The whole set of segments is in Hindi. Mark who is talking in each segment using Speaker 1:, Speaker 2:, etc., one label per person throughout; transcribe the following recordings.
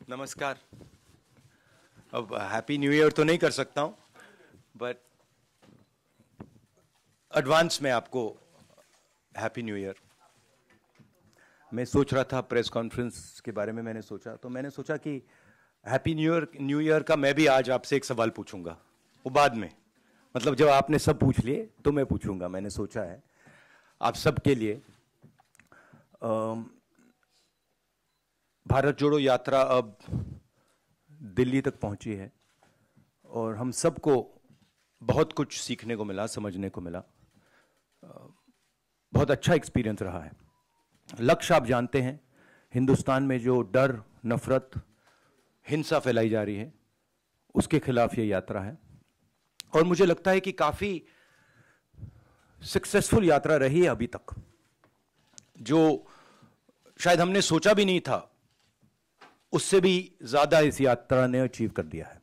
Speaker 1: नमस्कार। अब हैप्पी न्यू ईयर तो नहीं कर सकता हूं, बट एडवांस में आपको हैप्पी न्यू ईयर। मैं सोच रहा था प्रेस कॉन्फ्रेंस के बारे में, मैंने सोचा कि हैप्पी न्यू ईयर का मैं भी आज आपसे एक सवाल पूछूंगा, वो बाद में, मतलब जब आपने सब पूछ लिए तो मैं पूछूंगा। मैंने सोचा है आप सबके लिए भारत जोड़ो यात्रा अब दिल्ली तक पहुंची है और हम सबको बहुत कुछ सीखने को मिला, समझने को मिला। बहुत अच्छा एक्सपीरियंस रहा है। लक्ष्य आप जानते हैं, हिंदुस्तान में जो डर, नफरत, हिंसा फैलाई जा रही है, उसके खिलाफ ये यात्रा है और मुझे लगता है कि काफी सक्सेसफुल यात्रा रही है अभी तक, जो शायद हमने सोचा भी नहीं था, उससे भी ज्यादा इस यात्रा ने अचीव कर दिया है।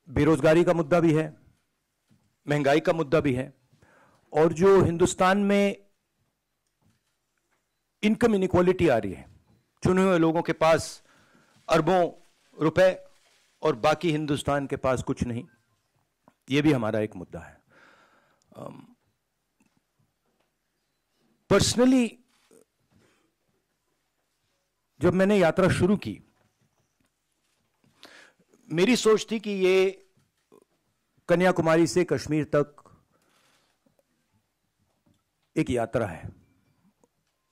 Speaker 1: बेरोजगारी का मुद्दा भी है, महंगाई का मुद्दा भी है, और जो हिंदुस्तान में इनकम इनइक्वालिटी आ रही है, चुने हुए लोगों के पास अरबों रुपए और बाकी हिंदुस्तान के पास कुछ नहीं, यह भी हमारा एक मुद्दा है। पर्सनली जब मैंने यात्रा शुरू की, मेरी सोच थी कि ये कन्याकुमारी से कश्मीर तक एक यात्रा है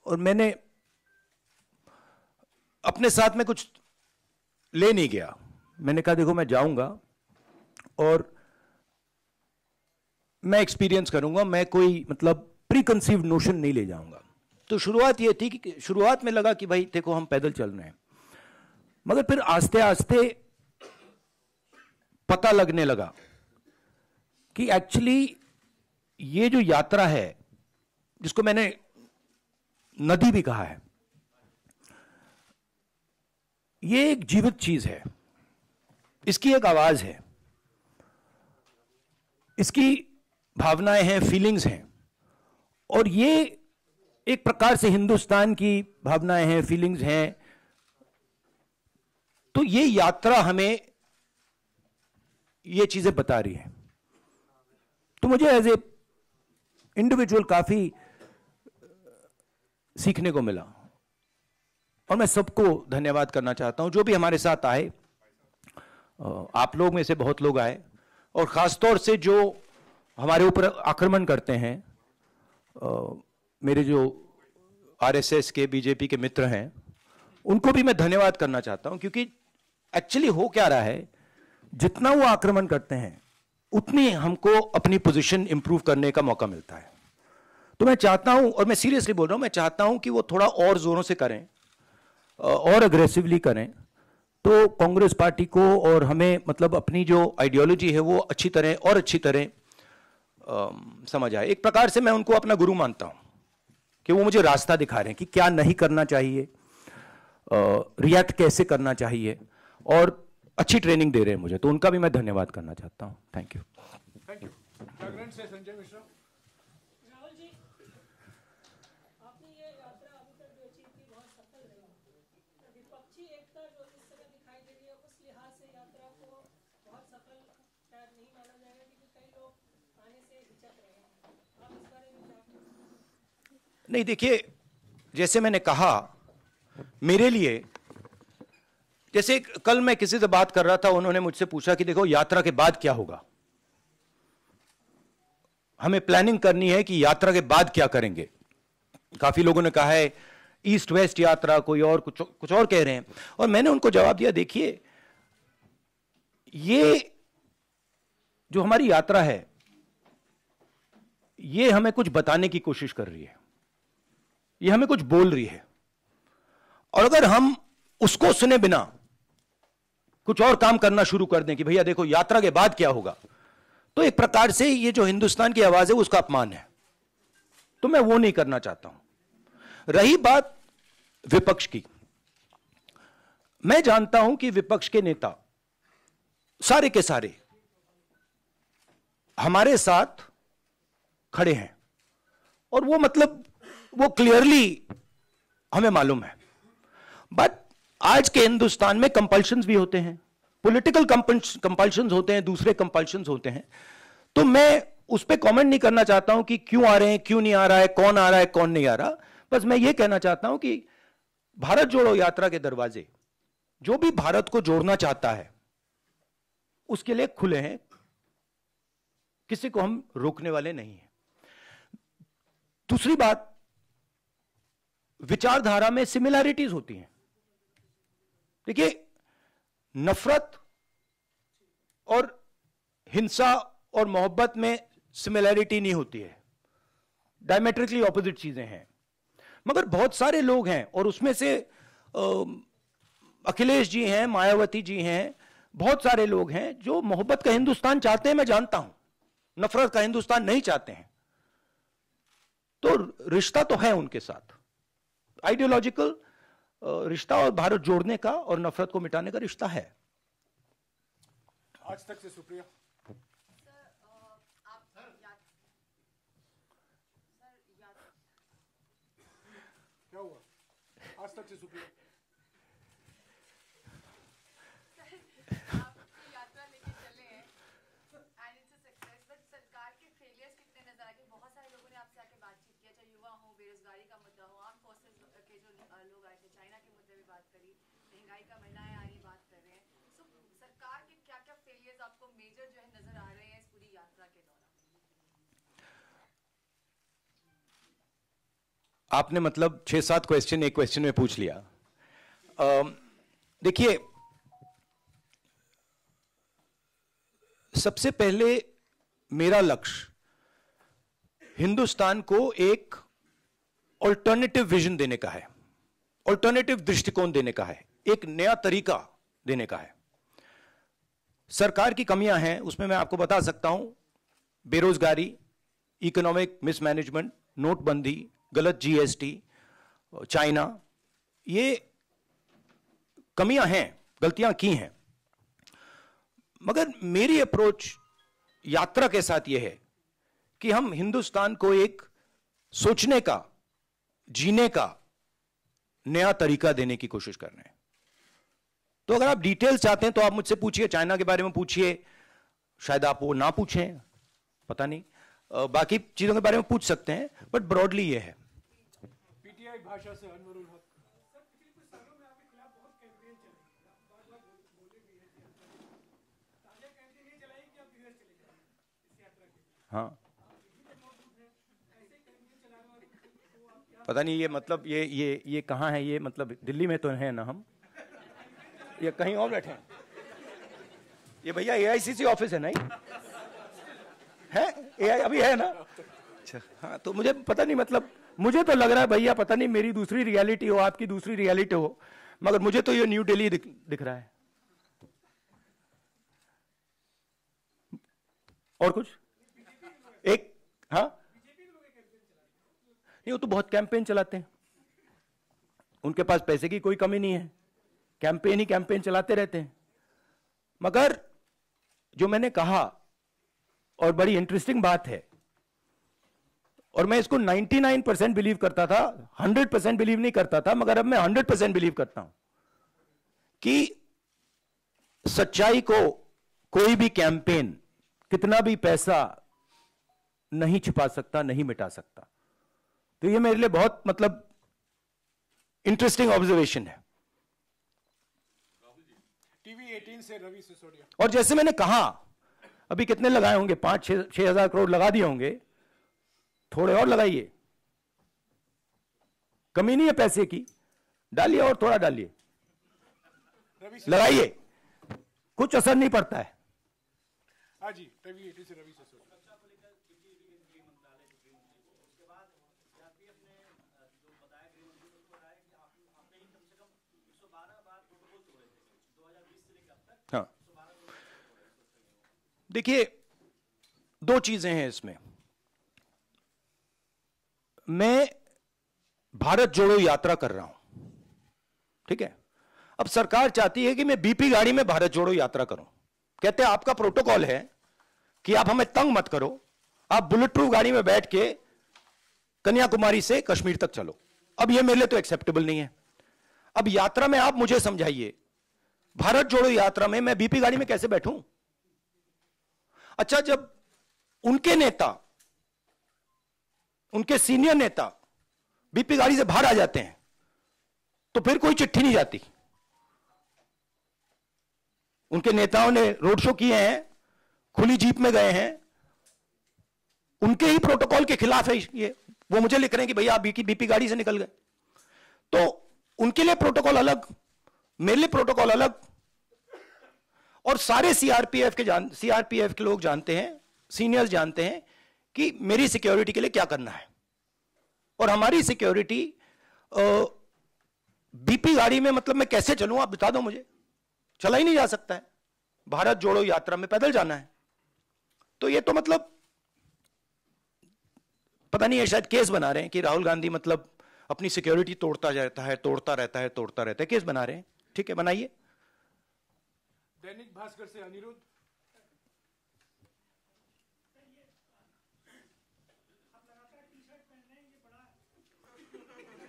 Speaker 1: और मैंने अपने साथ में कुछ ले नहीं गया। मैंने कहा देखो, मैं जाऊंगा और मैं एक्सपीरियंस करूंगा, मैं कोई मतलब प्री कंसीव्ड नोशन नहीं ले जाऊंगा। तो शुरुआत ये थी कि शुरुआत में लगा कि भाई देखो हम पैदल चल रहे हैं, मगर फिर आस्ते आस्ते पता लगने लगा कि एक्चुअली ये जो यात्रा है, जिसको मैंने नदी भी कहा है, ये एक जीवित चीज है, इसकी एक आवाज है, इसकी भावनाएं हैं, फीलिंग्स हैं, और ये एक प्रकार से हिंदुस्तान की भावनाएं हैं, फीलिंग्स हैं। तो ये यात्रा हमें ये चीजें बता रही है। तो मुझे एज ए इंडिविजुअल काफी सीखने को मिला और मैं सबको धन्यवाद करना चाहता हूं जो भी हमारे साथ आए। आप लोग में से बहुत लोग आए और खासतौर से जो हमारे ऊपर आक्रमण करते हैं, मेरे जो आरएसएस के, बीजेपी के मित्र हैं, उनको भी मैं धन्यवाद करना चाहता हूं, क्योंकि एक्चुअली हो क्या रहा है, जितना वो आक्रमण करते हैं उतनी हमको अपनी पोजीशन इंप्रूव करने का मौका मिलता है। तो मैं चाहता हूं, और मैं सीरियसली बोल रहा हूं, मैं चाहता हूं कि वो थोड़ा और जोरों से करें और अग्रेसिवली करें, तो कांग्रेस पार्टी को और हमें मतलब अपनी जो आइडियोलॉजी है वो अच्छी तरह समझ आए। एक प्रकार से मैं उनको अपना गुरु मानता हूं कि वो मुझे रास्ता दिखा रहे हैं कि क्या नहीं करना चाहिए, रिएक्ट कैसे करना चाहिए, और अच्छी ट्रेनिंग दे रहे हैं मुझे, तो उनका भी मैं धन्यवाद करना चाहता हूं। Thank you.
Speaker 2: Thank you. Jagran से संजय मिश्रा।
Speaker 3: राहुल जी, आपने ये यात्रा अभी तक जो अचीव की बहुत सफल रही। विपक्षी एकता जो इस समय दिखाई दे रही है, उस लिहाज से यात्रा को बहुत सफल शायद नहीं माना जाएगा, क्योंकि कई लोग आने से हिचक रहे हैं। आप इस बारे में क्या कहेंगे?
Speaker 1: नहीं, देखिए, जैसे मैंने कहा, मेरे लिए, जैसे कल मैं किसी से बात कर रहा था, उन्होंने मुझसे पूछा कि देखो यात्रा के बाद क्या होगा, हमें प्लानिंग करनी है कि यात्रा के बाद क्या करेंगे। काफी लोगों ने कहा है ईस्ट वेस्ट यात्रा, कोई और कुछ और कह रहे हैं, और मैंने उनको जवाब दिया, देखिए ये जो हमारी यात्रा है, ये हमें कुछ बताने की कोशिश कर रही है, ये हमें कुछ बोल रही है, और अगर हम उसको सुने बिना कुछ और काम करना शुरू कर दें कि भैया देखो यात्रा के बाद क्या होगा, तो एक प्रकार से ये जो हिंदुस्तान की आवाज है उसका अपमान है। तो मैं वो नहीं करना चाहता हूं। रही बात विपक्ष की, मैं जानता हूं कि विपक्ष के नेता सारे के सारे हमारे साथ खड़े हैं, और वो मतलब वो क्लियरली हमें मालूम है। बट आज के हिंदुस्तान में कंपल्शंस भी होते हैं, पॉलिटिकल कंपल्शंस होते हैं, दूसरे कंपल्शंस होते हैं। तो मैं उस पर कमेंट नहीं करना चाहता हूं कि क्यों आ रहे हैं, क्यों नहीं आ रहा है, कौन आ रहा है, कौन नहीं आ रहा। बस मैं ये कहना चाहता हूं कि भारत जोड़ो यात्रा के दरवाजे जो भी भारत को जोड़ना चाहता है उसके लिए खुले हैं, किसी को हम रोकने वाले नहीं हैं। दूसरी बात, विचारधारा में सिमिलैरिटीज होती हैं। देखिए, नफरत और हिंसा और मोहब्बत में सिमिलैरिटी नहीं होती है, डायमेट्रिकली ऑपोजिट चीजें हैं। मगर बहुत सारे लोग हैं, और उसमें से अखिलेश जी हैं, मायावती जी हैं, बहुत सारे लोग हैं जो मोहब्बत का हिंदुस्तान चाहते हैं, मैं जानता हूं, नफरत का हिंदुस्तान नहीं चाहते हैं। तो रिश्ता तो है उनके साथ, आइडियोलॉजिकल रिश्ता और भारत जोड़ने का और नफरत को मिटाने का रिश्ता है।
Speaker 2: आज तक से सुप्रिया। क्या हुआ? आज तक से सुप्रिया।
Speaker 4: आपको मेजर जो है नजर आ रहे हैं इस पूरी यात्रा के दौरान?
Speaker 1: आपने मतलब 6-7 क्वेश्चन एक क्वेश्चन में पूछ लिया। देखिए, सबसे पहले मेरा लक्ष्य हिंदुस्तान को एक ऑल्टरनेटिव विजन देने का है, ऑल्टरनेटिव दृष्टिकोण देने का है, एक नया तरीका देने का है। सरकार की कमियां हैं, उसमें मैं आपको बता सकता हूं, बेरोजगारी, इकोनॉमिक मिसमैनेजमेंट, नोटबंदी, गलत जीएसटी, चाइना, ये कमियां हैं, गलतियां की हैं। मगर मेरी अप्रोच यात्रा के साथ यह है कि हम हिंदुस्तान को एक सोचने का, जीने का नया तरीका देने की कोशिश कर रहे हैं। तो अगर आप डिटेल्स चाहते हैं तो आप मुझसे पूछिए, चाइना के बारे में पूछिए, शायद आप वो ना पूछें, पता नहीं, बाकी चीजों के बारे में पूछ सकते हैं, बट ब्रॉडली ये है।
Speaker 2: पीटीआई भाषा से अनवरुल हक।
Speaker 1: हाँ, पता नहीं ये मतलब ये कहाँ है, ये मतलब दिल्ली में तो है ना हम, ये कहीं और बैठे हैं? ये भैया एआईसीसी ऑफिस है नहीं है? एआई अभी है ना? अच्छा, हाँ, तो मुझे पता नहीं, मतलब मुझे तो लग रहा है भैया, पता नहीं मेरी दूसरी रियलिटी हो, आपकी दूसरी रियलिटी हो, मगर मुझे तो ये न्यू दिल्ली दिख रहा है। और कुछ एक, हाँ, नहीं, वो तो बहुत कैंपेन चलाते हैं, उनके पास पैसे की कोई कमी नहीं है, कैंपेन ही कैंपेन चलाते रहते हैं। मगर जो मैंने कहा, और बड़ी इंटरेस्टिंग बात है, और मैं इसको 99% बिलीव करता था, 100% बिलीव नहीं करता था, मगर अब मैं 100% बिलीव करता हूं कि सच्चाई को कोई भी कैंपेन, कितना भी पैसा नहीं छिपा सकता, नहीं मिटा सकता। तो ये मेरे लिए बहुत मतलब इंटरेस्टिंग ऑब्जर्वेशन है।
Speaker 2: टीवी 18 से रवि सिसोदिया।
Speaker 1: और जैसे मैंने कहा, अभी कितने लगाए होंगे, 5-6 हजार करोड़ लगा दिए होंगे, थोड़े और लगाइए, कमी नहीं है पैसे की, डालिए और थोड़ा डालिए, लगाइए, कुछ असर नहीं पड़ता है।
Speaker 2: हाँ जी, टीवी 18 से रवि सिसोदिया।
Speaker 1: हाँ, देखिए, दो चीजें हैं इसमें। मैं भारत जोड़ो यात्रा कर रहा हूं, ठीक है? अब सरकार चाहती है कि मैं बीपी गाड़ी में भारत जोड़ो यात्रा करूं। कहते हैं आपका प्रोटोकॉल है कि आप हमें तंग मत करो, आप बुलेट प्रूफ गाड़ी में बैठ के कन्याकुमारी से कश्मीर तक चलो। अब यह मेरे लिए तो एक्सेप्टेबल नहीं है। अब यात्रा में आप मुझे समझाइए, भारत जोड़ो यात्रा में मैं बीपी गाड़ी में कैसे बैठूं? अच्छा, जब उनके नेता, उनके सीनियर नेता बीपी गाड़ी से बाहर आ जाते हैं तो फिर कोई चिट्ठी नहीं जाती। उनके नेताओं ने रोड शो किए हैं, खुली जीप में गए हैं, उनके ही प्रोटोकॉल के खिलाफ है ये। वो मुझे लिख रहे हैं कि भैया आप बीपी गाड़ी से निकल गए। तो उनके लिए प्रोटोकॉल अलग, मेरे लिए प्रोटोकॉल अलग। और सारे सीआरपीएफ के लोग जानते हैं, सीनियर्स जानते हैं कि मेरी सिक्योरिटी के लिए क्या करना है। और हमारी सिक्योरिटी बीपी गाड़ी में, मतलब मैं कैसे चलूं आप बता दो मुझे। चला ही नहीं जा सकता है, भारत जोड़ो यात्रा में पैदल जाना है। तो ये तो मतलब पता नहीं है, शायद केस बना रहे हैं कि राहुल गांधी मतलब अपनी सिक्योरिटी तोड़ता रहता है, केस बना रहे हैं। ठीक है, बनाइए।
Speaker 2: दैनिक भास्कर से अनिरुद्ध।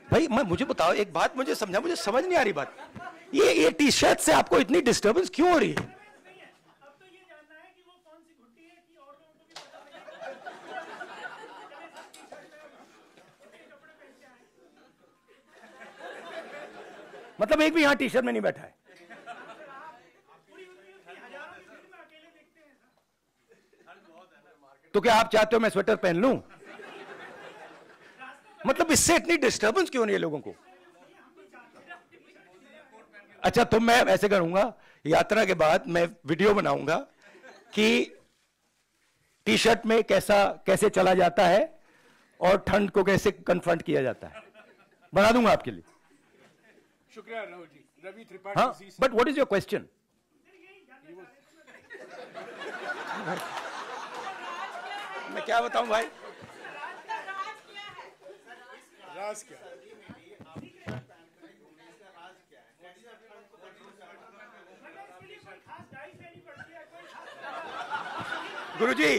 Speaker 1: भाई मुझे बताओ एक बात, मुझे समझ नहीं आ रही बात। ये टी शर्ट से आपको इतनी डिस्टर्बेंस क्यों हो रही है? मतलब एक भी यहां टी शर्ट में नहीं बैठा है। तो क्या आप चाहते हो मैं स्वेटर पहन लूं? मतलब इससे इतनी डिस्टर्बेंस क्यों नहीं है लोगों को? अच्छा, तो मैं ऐसे करूंगा, यात्रा के बाद मैं वीडियो बनाऊंगा कि टी शर्ट में कैसे चला जाता है और ठंड को कैसे कन्फ्रंट किया जाता है। बना दूंगा आपके लिए।
Speaker 2: शुक्रिया राहुल जी। रवि त्रिपाठी।
Speaker 1: हाँ, but what is your question? मैं क्या बताऊं भाई?
Speaker 2: राज क्या?
Speaker 1: गुरुजी,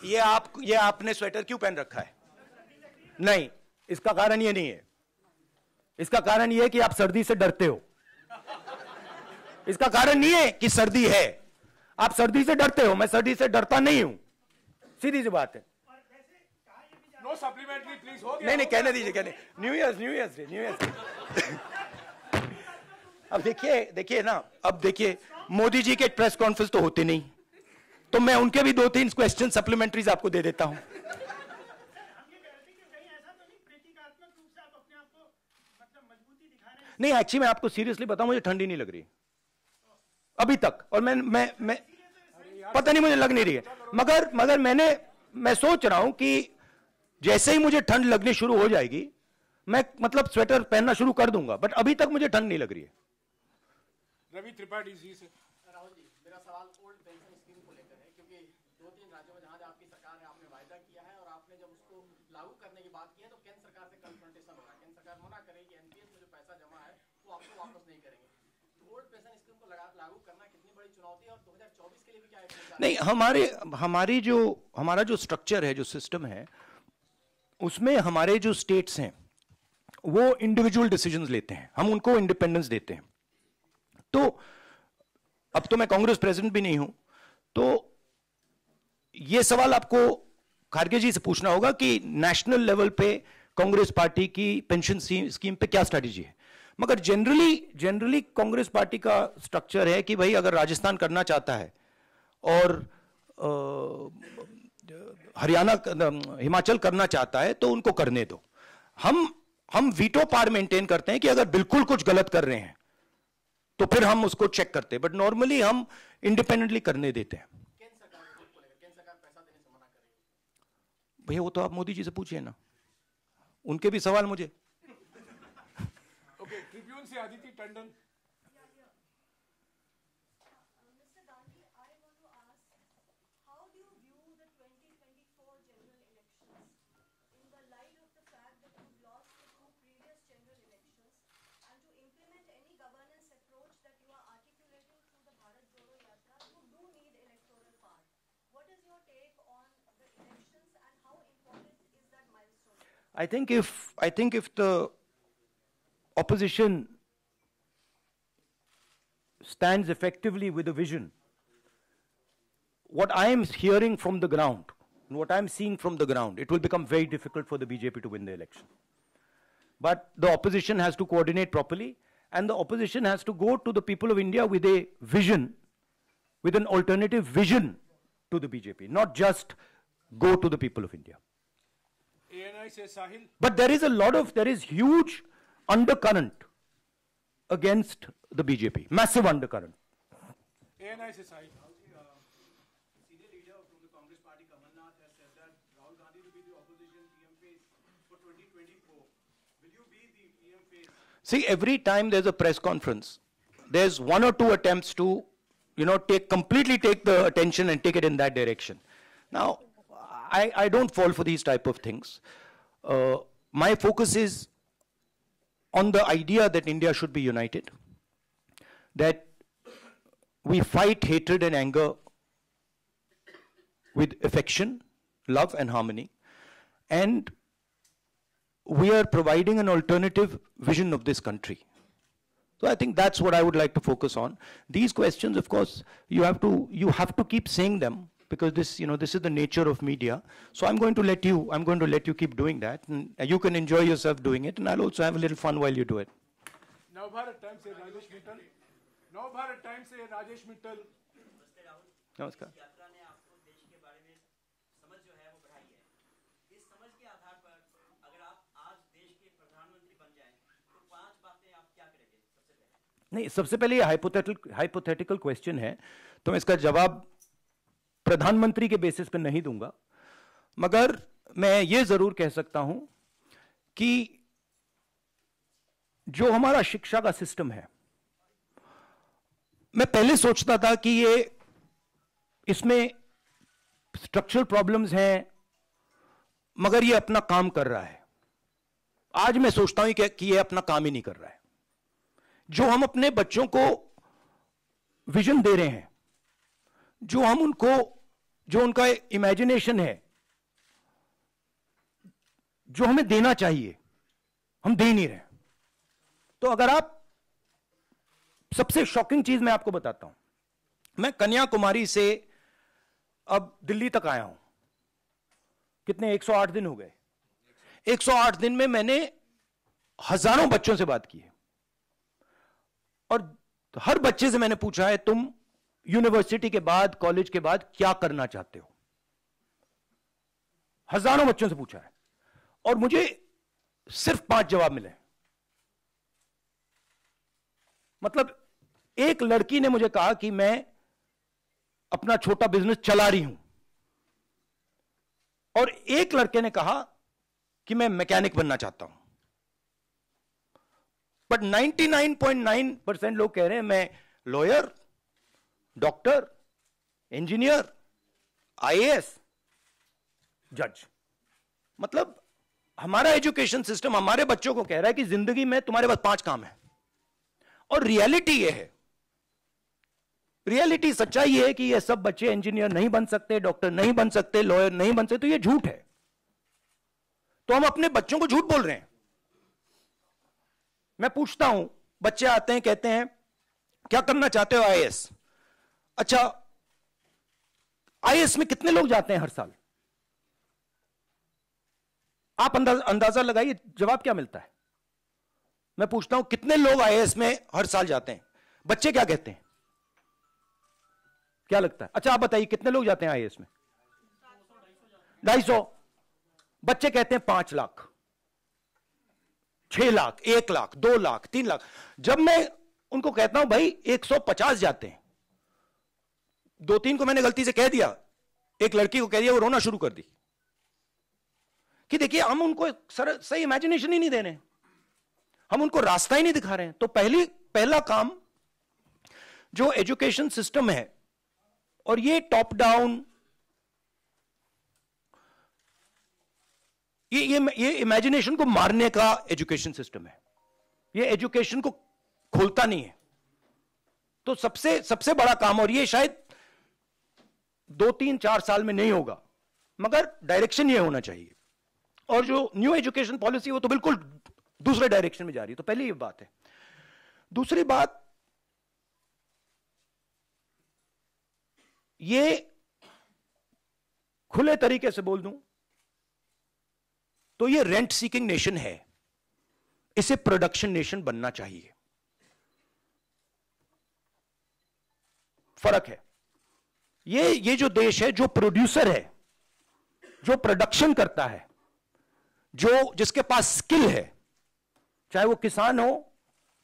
Speaker 1: ये आपने स्वेटर क्यों पहन रखा है? नहीं, इसका कारण ये नहीं है। इसका कारण ये है कि आप सर्दी से डरते हो। इसका कारण नहीं है कि सर्दी है, आप सर्दी से डरते हो। मैं सर्दी से डरता नहीं हूं, सीधी सी बात है।
Speaker 2: No supplementary please. हो गया।
Speaker 1: नहीं, कहने दीजिए। न्यू ईयर अब देखिए ना, अब देखिए मोदी जी के प्रेस कॉन्फ्रेंस तो होते नहीं, तो मैं उनके भी 2-3 क्वेश्चन सप्लीमेंट्रीज आपको दे देता हूं। नहीं, एक्चुअली मैं आपको सीरियसली बताऊं, मुझे ठंडी नहीं लग रही अभी तक। और मैं पता नहीं, मुझे लग नहीं रही है। मगर मैं सोच रहा हूं कि जैसे ही मुझे ठंड लगनी शुरू हो जाएगी, मैं मतलब स्वेटर पहनना शुरू कर दूंगा। बट अभी तक मुझे ठंड नहीं लग रही है।
Speaker 2: रवि त्रिपाठी जी से।
Speaker 5: राहुल जी, मेरा सवाल ओल्ड पेंशन स्कीम को लेकर है, क्योंकि 2-3 राज्यों में जहां आपकी सरकार है, आपने वायदा किया है और आपने जब उसको लागू करने की बात की है तो केंद्र सरकार से कन्फ्रंटेशन हो रहा है। केंद्र सरकार मना करेगी, एनपीएस में जो पैसा जमा है वो आपको वापस नहीं करेंगे। तो ओल्ड पेंशन स्कीम को लागू करना कितनी बड़ी चुनौती है और 2024 के लिए भी क्या?
Speaker 1: नहीं, हमारा जो स्ट्रक्चर है, जो सिस्टम है, उसमें हमारे जो स्टेट्स हैं वो इंडिविजुअल डिसीजंस लेते हैं, हम उनको इंडिपेंडेंस देते हैं। तो अब तो मैं कांग्रेस प्रेसिडेंट भी नहीं हूं, तो यह सवाल आपको खारगे जी से पूछना होगा कि नेशनल लेवल पे कांग्रेस पार्टी की पेंशन स्कीम पे क्या स्ट्रैटेजी है। मगर जनरली कांग्रेस पार्टी का स्ट्रक्चर है कि भाई अगर राजस्थान करना चाहता है और हरियाणा, हिमाचल करना चाहता है तो उनको करने दो। हम वीटो पावर मेंटेन करते हैं कि अगर बिल्कुल कुछ गलत कर रहे हैं तो फिर हम उसको चेक करते हैं, बट नॉर्मली हम इंडिपेंडेंटली करने देते हैं।
Speaker 5: केंद्र सरकार पैसा देने से मना करेगी।
Speaker 1: भैया वो तो आप मोदी जी से पूछिए ना, उनके भी सवाल मुझे।
Speaker 2: ओके, ट्रिब्यून से Aditya Tandon.
Speaker 1: I think if the opposition stands effectively with a vision, what I am hearing from the ground, and what I'm seeing from the ground, it will become very difficult for the BJP to win the election. But the opposition has to coordinate properly, and the opposition has to go to the people of India with a vision, with an alternative vision to the BJP, not just go to the people of India.
Speaker 2: ANI से साहिल.
Speaker 1: But there is huge undercurrent against the BJP, massive undercurrent.
Speaker 2: ANI से साहिल.
Speaker 5: Senior leader from the Congress Party, Kamal Nath, has said that Rahul Gandhi will be the opposition PM face for 2024. Will you be the PM face?
Speaker 1: See, every time there's a press conference, there's one or two attempts to, completely take the attention and take it in that direction. Now, I don't fall for these type of things. My focus is on the idea that India should be united, that we fight hatred and anger with affection, love and harmony, and we are providing an alternative vision of this country. So I think that's what I would like to focus on. These questions, of course, you have to keep saying them, because this is the nature of media. So I'm going to let you keep doing that, and you can enjoy yourself doing it, and I'll also have a little fun while you do it.
Speaker 2: Navbharat times से राजेश मित्तल. नवभारत टाइम्स से राजेश मित्तल.
Speaker 1: नमस्कार.
Speaker 6: यात्रा ने आपको देश के बारे में समझ जो है वो बढ़ाई है. इस समझ के आधार पर अगर आप आज देश के प्रधानमंत्री बन जाएं तो 5 बातें आप क्या करेंगे सबसे पहले?
Speaker 1: नहीं, सबसे पहले ये हाइपोथेटिकल क्वेश्चन है, तो मैं इसका जवाब प्रधानमंत्री के बेसिस पर नहीं दूंगा, मगर मैं ये जरूर कह सकता हूं कि जो हमारा शिक्षा का सिस्टम है, मैं पहले सोचता था कि इसमें स्ट्रक्चरल प्रॉब्लम्स हैं, मगर ये अपना काम कर रहा है. आज मैं सोचता हूं कि ये अपना काम ही नहीं कर रहा है. जो हम अपने बच्चों को विजन दे रहे हैं, जो उनका इमेजिनेशन है, जो हमें देना चाहिए, हम दे नहीं रहे. तो अगर आप, सबसे शॉकिंग चीज मैं आपको बताता हूं. मैं कन्याकुमारी से अब दिल्ली तक आया हूं. कितने 108 दिन हो गए. 108 दिन में मैंने हजारों बच्चों से बात की है, और हर बच्चे से मैंने पूछा है, तुम यूनिवर्सिटी के बाद, कॉलेज के बाद क्या करना चाहते हो. हजारों बच्चों से पूछा है, और मुझे सिर्फ 5 जवाब मिले. मतलब एक लड़की ने मुझे कहा कि मैं अपना छोटा बिजनेस चला रही हूं, और एक लड़के ने कहा कि मैं मैकेनिक बनना चाहता हूं. बट 99.9% लोग कह रहे हैं मैं लॉयर, डॉक्टर, इंजीनियर, आईएएस, जज. मतलब हमारा एजुकेशन सिस्टम हमारे बच्चों को कह रहा है कि जिंदगी में तुम्हारे पास 5 काम है. और रियलिटी ये है, रियलिटी सच्चाई है कि ये सब बच्चे इंजीनियर नहीं बन सकते, डॉक्टर नहीं बन सकते, लॉयर नहीं बन सकते. तो ये झूठ है. तो हम अपने बच्चों को झूठ बोल रहे हैं. मैं पूछता हूं, बच्चे आते हैं, कहते हैं क्या करना चाहते हो? आईएएस. अच्छा, आईएएस में कितने लोग जाते हैं हर साल? आप अंदाजा लगाइए, जवाब क्या मिलता है. मैं पूछता हूं कितने लोग आईएएस में हर साल जाते हैं? बच्चे क्या कहते हैं? क्या लगता है? अच्छा आप बताइए, कितने लोग जाते हैं आईएएस में? 250. बच्चे कहते हैं 5 लाख, 6 लाख, 1 लाख, 2 लाख, 3 लाख. जब मैं उनको कहता हूं भाई 150 जाते हैं, 2-3 को मैंने गलती से कह दिया, एक लड़की को कह दिया, वो रोना शुरू कर दी कि देखिए हम उनको सही इमेजिनेशन ही नहीं दे रहे हैं, हम उनको रास्ता ही नहीं दिखा रहे हैं. तो पहला काम जो एजुकेशन सिस्टम है, और ये टॉप डाउन, ये इमेजिनेशन को मारने का एजुकेशन सिस्टम है. ये एजुकेशन को खोलता नहीं है. तो सबसे बड़ा काम, और ये शायद 2-3-4 साल में नहीं होगा, मगर डायरेक्शन ये होना चाहिए. और जो न्यू एजुकेशन पॉलिसी वो तो बिल्कुल दूसरे डायरेक्शन में जा रही है। तो पहली ये बात है। दूसरी बात, ये खुले तरीके से बोल दूं तो ये रेंट सीकिंग नेशन है, इसे प्रोडक्शन नेशन बनना चाहिए। फर्क है। ये जो देश है, जो प्रोड्यूसर है, जो प्रोडक्शन करता है, जो जिसके पास स्किल है, चाहे वो किसान हो,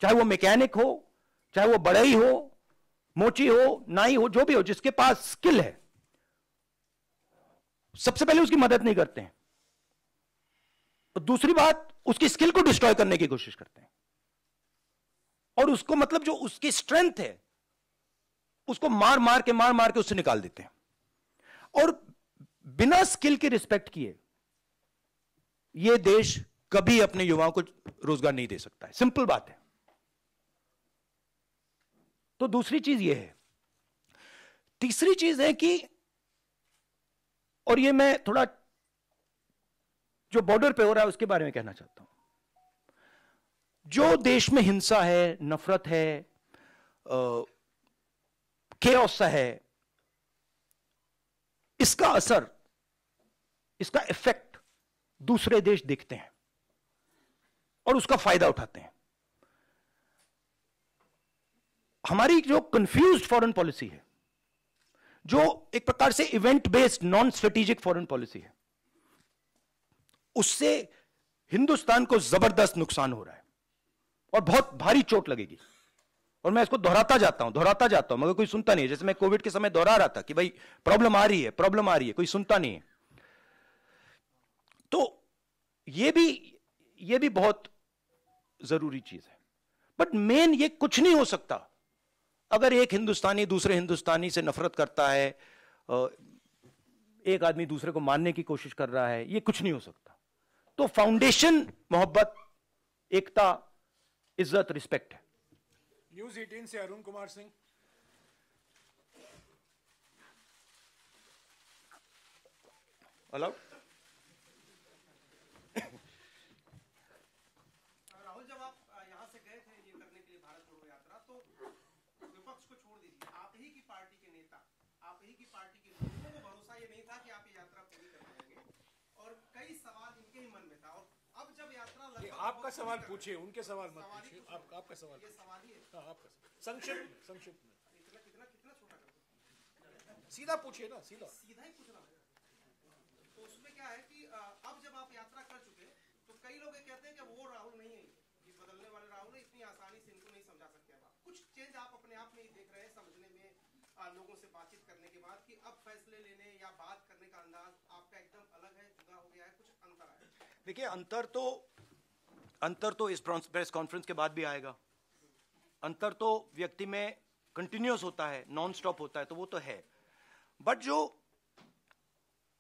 Speaker 1: चाहे वो मैकेनिक हो, चाहे वो बढ़ई हो, मोची हो, नाई हो, जो भी हो, जिसके पास स्किल है, सबसे पहले उसकी मदद नहीं करते हैं। और दूसरी बात, उसकी स्किल को डिस्ट्रॉय करने की कोशिश करते हैं। और उसको मतलब जो उसकी स्ट्रेंथ है उसको मार मार के उससे निकाल देते हैं। और बिना स्किल की रिस्पेक्ट किए यह देश कभी अपने युवाओं को रोजगार नहीं दे सकता है। सिंपल बात है। तो दूसरी चीज यह है। तीसरी चीज है कि, और ये मैं थोड़ा जो बॉर्डर पे हो रहा है उसके बारे में कहना चाहता हूं। जो देश में हिंसा है, नफरत है, केओस सा है, इसका असर, इसका इफेक्ट दूसरे देश देखते हैं और उसका फायदा उठाते हैं। हमारी जो कंफ्यूज्ड फॉरेन पॉलिसी है, जो एक प्रकार से event based non strategic foreign policy है, उससे हिंदुस्तान को जबरदस्त नुकसान हो रहा है और बहुत भारी चोट लगेगी। और मैं इसको दोहराता जाता हूं मगर कोई सुनता नहीं है। जैसे मैं कोविड के समय दोहरा रहा था कि भाई प्रॉब्लम आ रही है, कोई सुनता नहीं है। तो ये भी बहुत जरूरी चीज है। बट मेन ये कुछ नहीं हो सकता अगर एक हिंदुस्तानी दूसरे हिंदुस्तानी से नफरत करता है, एक आदमी दूसरे को मारने की कोशिश कर रहा है, ये कुछ नहीं हो सकता। तो फाउंडेशन मोहब्बत, एकता, इज्जत, रिस्पेक्ट है।
Speaker 2: न्यूज 18 से अरुण कुमार सिंह।
Speaker 1: अलाउड।
Speaker 5: राहुल, जब आप यहाँ से गए थे ये करने के लिए भारत जोड़ो यात्रा, तो विपक्ष को छोड़ दीजिए, आप ही की पार्टी के नेता, आप ही की पार्टी के लोगों को भरोसा ये नहीं था कि आप ये यात्रा पूरी कर पाएंगे और कई सवाल इनके ही मन में था। और अब जब यात्रा
Speaker 2: आपका सवाल पूछिए, उनके सवाल मत पूछिए। आपका सवाल,
Speaker 5: ये सवाल ही है।
Speaker 2: हाँ, आपका संक्षिप्त में
Speaker 5: इतना कितना कितना छोटा कर दो,
Speaker 2: सीधा पूछिए ना, सीधा
Speaker 5: ही पूछना है। तो उसमें क्या है कि अब जब आप यात्रा कर चुके तो कई लोग ये कहते हैं कि वो राहुल नहीं है, ये बदलने वाले राहुल है, इतनी आसानी से इनको नहीं समझा सकते। अब कुछ चेंज आप अपने आप में ही देख रहे हैं समझने में, लोगों से बातचीत करने के बाद, कि अब फैसले लेने या बात करने का अंदाज आपका एकदम अलग है, जुदा हो गया है, कुछ अंतर है?
Speaker 1: देखिए, अंतर तो इस प्रेस कॉन्फ्रेंस के बाद भी आएगा। अंतर तो व्यक्ति में कंटिन्यूअस होता है, नॉन स्टॉप होता है, तो वो तो है। बट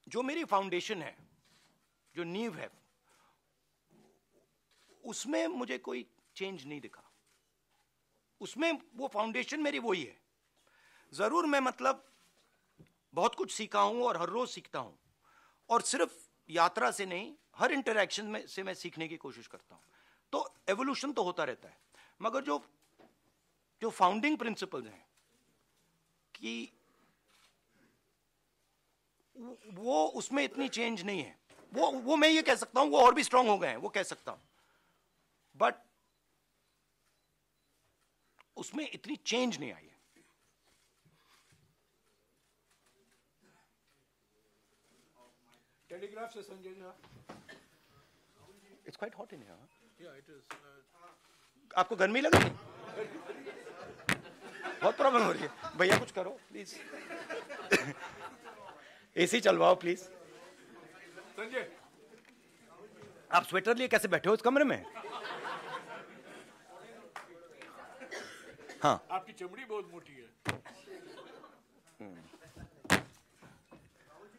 Speaker 1: जो मेरी फाउंडेशन है, जो नींव है, उसमें मुझे कोई चेंज नहीं दिखा। उसमें वो फाउंडेशन मेरी वही है। जरूर मैं मतलब बहुत कुछ सीखा हूं और हर रोज सीखता हूं, और सिर्फ यात्रा से नहीं, हर इंटरैक्शन में से मैं सीखने की कोशिश करता हूं। तो एवोल्यूशन तो होता रहता है, मगर जो फाउंडिंग प्रिंसिपल्स हैं कि वो उसमें इतनी चेंज नहीं है। वो मैं ये कह सकता हूं वो और भी स्ट्रांग हो गए हैं, वो कह सकता हूं, बट उसमें इतनी चेंज नहीं आई है।
Speaker 2: टेलीग्राफ से Sanjay Jha.
Speaker 1: It's quite hot in here.
Speaker 2: या इट इज।
Speaker 1: आपको गर्मी लग रही है? बहुत प्रॉब्लम हो रही है। भैया कुछ करो प्लीज। एसी चलवाओ प्लीज।
Speaker 2: संजय,
Speaker 1: आप स्वेटर लिए कैसे बैठे हो इस कमरे में? हाँ,
Speaker 2: आपकी चमड़ी बहुत मोटी है।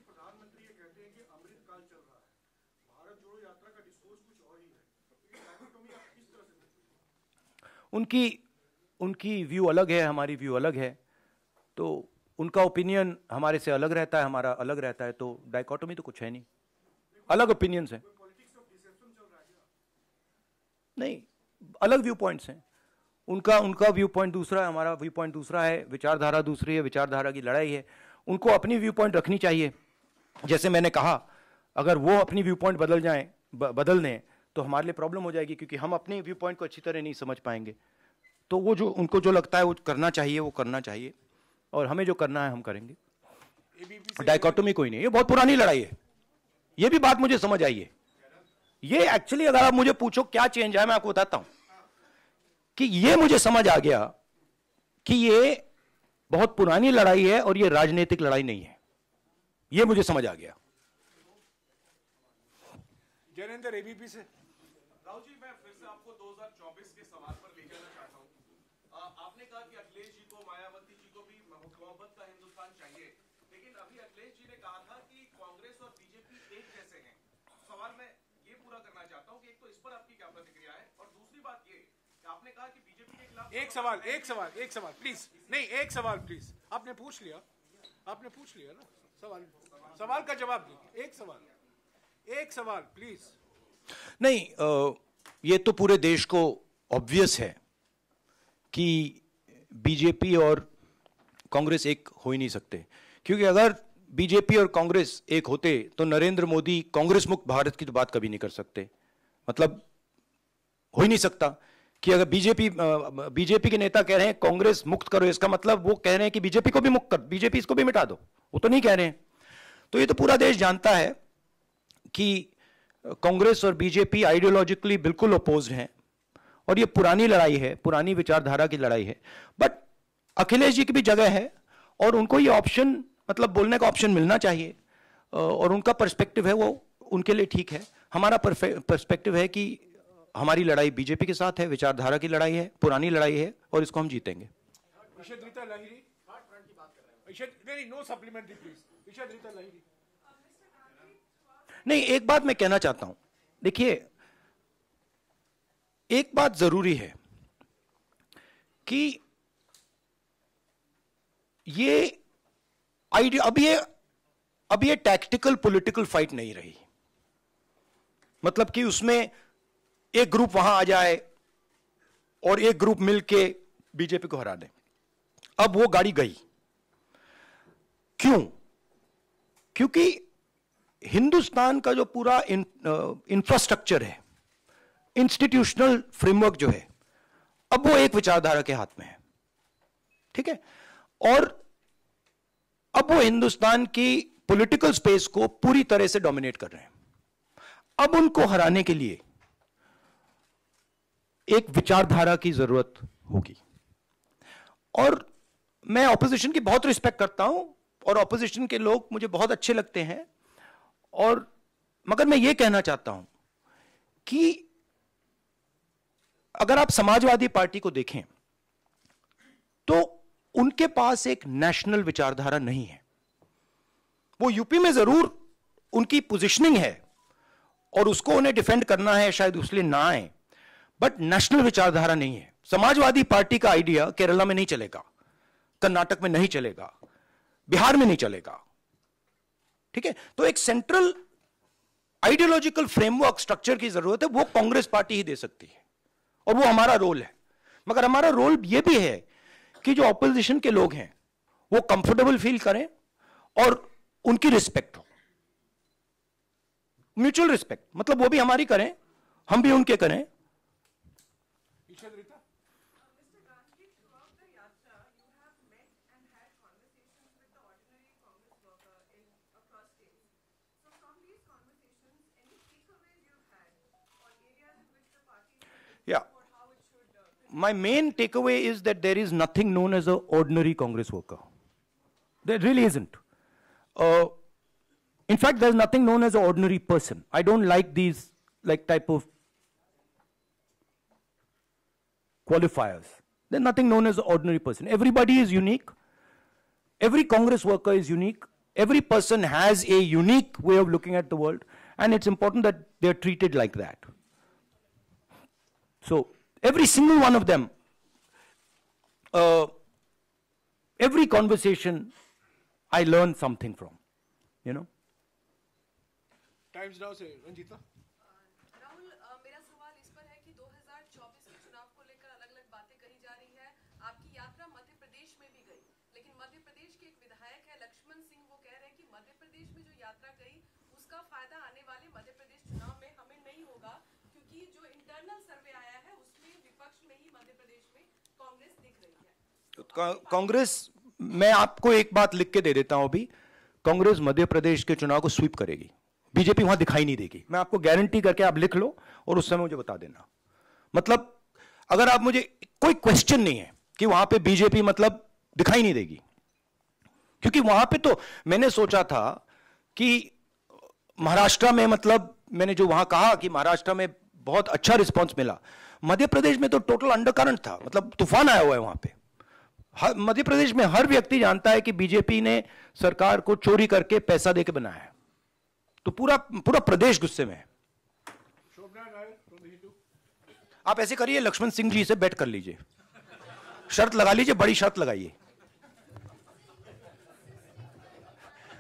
Speaker 7: प्रधानमंत्री ये कहते हैं कि अमृत काल चल रहा है, भारत जोड़ो यात्रा का डिस्कोर्स कुछ और ही है, तो ये डायकोटोमी आप किस तरह से?
Speaker 1: उनकी व्यू अलग है, हमारी व्यू अलग है, तो उनका ओपिनियन हमारे से अलग रहता है, हमारा अलग रहता है, तो डायकोटोमी तो कुछ है नहीं, अलग ओपिनियंस है। नहीं, अलग व्यू पॉइंट्स हैं। उनका व्यू पॉइंट दूसरा है, हमारा व्यू पॉइंट दूसरा है, विचारधारा दूसरी है, विचारधारा की लड़ाई है। उनको अपनी व्यू पॉइंट रखनी चाहिए। जैसे मैंने कहा, अगर वो अपनी व्यू पॉइंट बदल दें तो हमारे लिए प्रॉब्लम हो जाएगी, क्योंकि हम अपने व्यू पॉइंट को अच्छी तरह नहीं समझ पाएंगे। तो वो जो उनको जो लगता है वो करना चाहिए, वो करना चाहिए, और हमें जो करना है हम करेंगे। डाइकोटोमी कोई नहीं, ये बहुत पुरानी लड़ाई है। ये भी बात मुझे समझ आई है। ये एक्चुअली अगर आप मुझे पूछो क्या चेंज है, मैं आपको बताता हूं कि ये मुझे समझ आ गया कि ये बहुत पुरानी लड़ाई है और ये राजनीतिक लड़ाई नहीं है। ये मुझे समझ आ गया।
Speaker 2: जैनेंद्र एबीपी से।
Speaker 7: राहुल जी, मैं फिर से आपको 2024 के सवाल पर ले जाना चाहता हूं। आपने कहा कि अखिलेश जी को, मायावती जी को भी मोहब्बत का हिंदुस्तान चाहिए, लेकिन अभी अखिलेश जी ने कहा था कि कांग्रेस और बीजेपी एक जैसे हैं। सवाल मैं ये पूरा करना चाहता हूं कि एक तो इस पर आपकी क्या प्रतिक्रिया है, और दूसरी बात ये कि आपने कहा कि बीजेपी के खिलाफ
Speaker 2: एक सवाल प्लीज। नहीं, एक सवाल प्लीज। आपने पूछ लिया ना सवाल का जवाब दीजिए। एक सवाल प्लीज।
Speaker 1: नहीं, ये तो पूरे देश को ऑब्वियस है कि बीजेपी और कांग्रेस एक हो ही नहीं सकते, क्योंकि अगर बीजेपी और कांग्रेस एक होते तो नरेंद्र मोदी कांग्रेस मुक्त भारत की तो बात कभी नहीं कर सकते। मतलब हो ही नहीं सकता कि अगर बीजेपी के नेता कह रहे हैं कांग्रेस मुक्त करो, इसका मतलब वो कह रहे हैं कि बीजेपी को भी मुक्त कर, बीजेपी इसको भी मिटा दो। वो तो नहीं कह रहे हैं। तो ये तो पूरा देश जानता है कि कांग्रेस और बीजेपी आइडियोलॉजिकली बिल्कुल अपोज्ड हैं, और ये पुरानी लड़ाई है, पुरानी विचारधारा की लड़ाई है। बट अखिलेश जी की भी जगह है, और उनको ये ऑप्शन, मतलब बोलने का ऑप्शन मिलना चाहिए, और उनका पर्सपेक्टिव है वो उनके लिए ठीक है। हमारा पर्सपेक्टिव है कि हमारी लड़ाई बीजेपी के साथ है, विचारधारा की लड़ाई है, पुरानी लड़ाई है, और इसको हम जीतेंगे।
Speaker 2: इशद Rita Lahiri, no supplementary please. इशद रीता लाहिरी।
Speaker 1: नहीं, एक बात मैं कहना चाहता हूं। देखिए, एक बात जरूरी है कि ये आइडिया, अब ये टैक्टिकल पॉलिटिकल फाइट नहीं रही। मतलब कि उसमें एक ग्रुप वहां आ जाए और एक ग्रुप मिलके बीजेपी को हरा दे। अब वो गाड़ी गई। क्यों? क्योंकि हिंदुस्तान का जो पूरा इंफ्रास्ट्रक्चर है, इंस्टीट्यूशनल फ्रेमवर्क जो है, अब वो एक विचारधारा के हाथ में है। ठीक है? और अब वो हिंदुस्तान की पॉलिटिकल स्पेस को पूरी तरह से डोमिनेट कर रहे हैं। अब उनको हराने के लिए एक विचारधारा की जरूरत होगी। और मैं ऑपोजिशन की बहुत रिस्पेक्ट करता हूं, और ऑपोजिशन के लोग मुझे बहुत अच्छे लगते हैं, और मगर मैं ये कहना चाहता हूं कि अगर आप समाजवादी पार्टी को देखें तो उनके पास एक नेशनल विचारधारा नहीं है। वो यूपी में जरूर उनकी पोजीशनिंग है और उसको उन्हें डिफेंड करना है, शायद उसलिए ना आए, बट नेशनल विचारधारा नहीं है। समाजवादी पार्टी का आइडिया केरला में नहीं चलेगा, कर्नाटक में नहीं चलेगा, बिहार में नहीं चलेगा। ठीक है? तो एक सेंट्रल आइडियोलॉजिकल फ्रेमवर्क स्ट्रक्चर की जरूरत है, वो कांग्रेस पार्टी ही दे सकती है, और वो हमारा रोल है। मगर हमारा रोल यह भी है कि जो ऑपोजिशन के लोग हैं वो कंफर्टेबल फील करें और उनकी रिस्पेक्ट हो, म्यूचुअल रिस्पेक्ट। मतलब वो भी हमारी करें, हम भी उनके करें।
Speaker 2: Ishad Rita.
Speaker 4: Mr. Gandhi, throughout the yatra, you have met and had conversations with the ordinary Congress worker across states. So, from these conversations, any takeaways you've had on areas in which the party should
Speaker 1: Yeah.
Speaker 4: or how it should?
Speaker 1: My main takeaway is that there is nothing known as an ordinary Congress worker. There really isn't. In fact, there's nothing known as an ordinary person. I don't like these type of qualifiers. There's nothing known as an ordinary person. Everybody is unique. Every Congress worker is unique. Every person has a unique way of looking at the world, and it's important that they're treated like that. So, every single one of them, every conversation, I learn something from, you know.
Speaker 2: Times now से रंजीता।
Speaker 4: राहुल, मेरा सवाल इस पर है कि 2024 प्रदेश के एक विधायक है लक्ष्मण सिंह, वो कह रहे हैं कि मध्य प्रदेश में जो यात्रा गई उसका फायदा आने वाले मध्य प्रदेश चुनाव में हमें नहीं होगा, क्योंकि जो इंटरनल सर्वे आया है उसमें विपक्ष में ही मध्य प्रदेश में कांग्रेस दिख रही है।
Speaker 1: कांग्रेस, मैं आपको एक बात लिख के दे देता हूं अभी, कांग्रेस मध्य प्रदेश के चुनाव को स्वीप करेगी, बीजेपी वहां दिखाई नहीं देगी। मैं आपको गारंटी करके, आप लिख लो और उस समय मुझे बता देना। मतलब अगर आप मुझे, कोई क्वेश्चन नहीं है कि वहां पे बीजेपी मतलब दिखाई नहीं देगी, क्योंकि वहां पे तो मैंने सोचा था कि महाराष्ट्र में, मतलब मैंने जो वहां कहा कि महाराष्ट्र में बहुत अच्छा रिस्पांस मिला, मध्य प्रदेश में तो टोटल अंडरकरंट था, मतलब तूफान आया हुआ है वहां पे। मध्य प्रदेश में हर व्यक्ति जानता है कि बीजेपी ने सरकार को चोरी करके पैसा देके बनाया है, तो पूरा पूरा प्रदेश गुस्से में है। आप ऐसे करिए, लक्ष्मण सिंह जी से बैट कर लीजिए, शर्त लगा लीजिए, बड़ी शर्त लगाइए,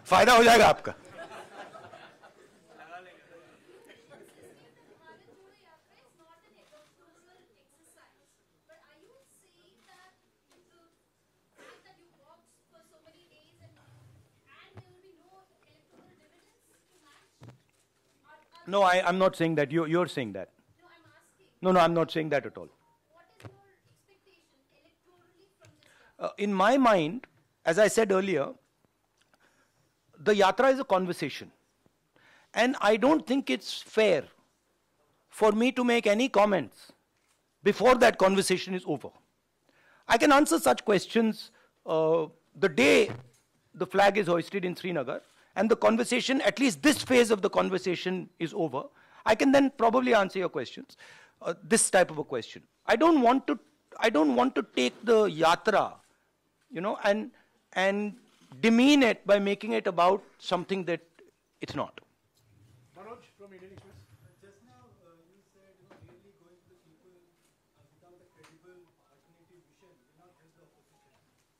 Speaker 1: फायदा हो जाएगा आपका। No, I'm not saying that. You're saying that.
Speaker 8: No, I'm asking.
Speaker 1: No, I'm not saying that at all.
Speaker 8: What is your expectation electorally from this?
Speaker 1: In my mind, as I said earlier, the yatra is a conversation. And I don't think it's fair for me to make any comments before that conversation is over. I can answer such questions the day the flag is hoisted in Srinagar, and the conversation, at least this phase of the conversation is over. I can then probably answer your questions, this type of a question. I don't want to take the yatra, and demean it by making it about something that it's not.
Speaker 2: Manoj from Indian Express.
Speaker 9: Just now, you said, really going to the people without a credible alternative vision will not help the opposition.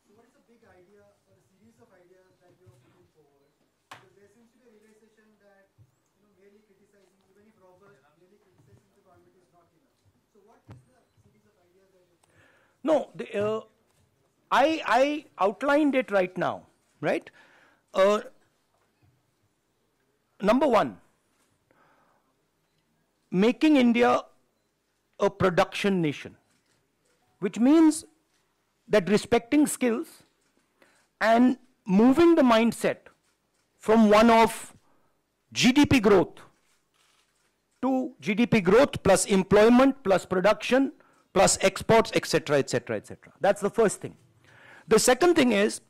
Speaker 9: So what is the big idea or a series of ideas that you are putting forward? Because there seems to be a realization that, merely criticizing, even if robust, merely criticizing the government is not enough. So what is the series of ideas that you're putting forward?
Speaker 1: No, I outlined it right now, right? Number one, making India a production nation, which means that respecting skills and moving the mindset from one of GDP growth to GDP growth plus employment plus production plus exports, etc., etc., etc. That's the first thing. The second thing is,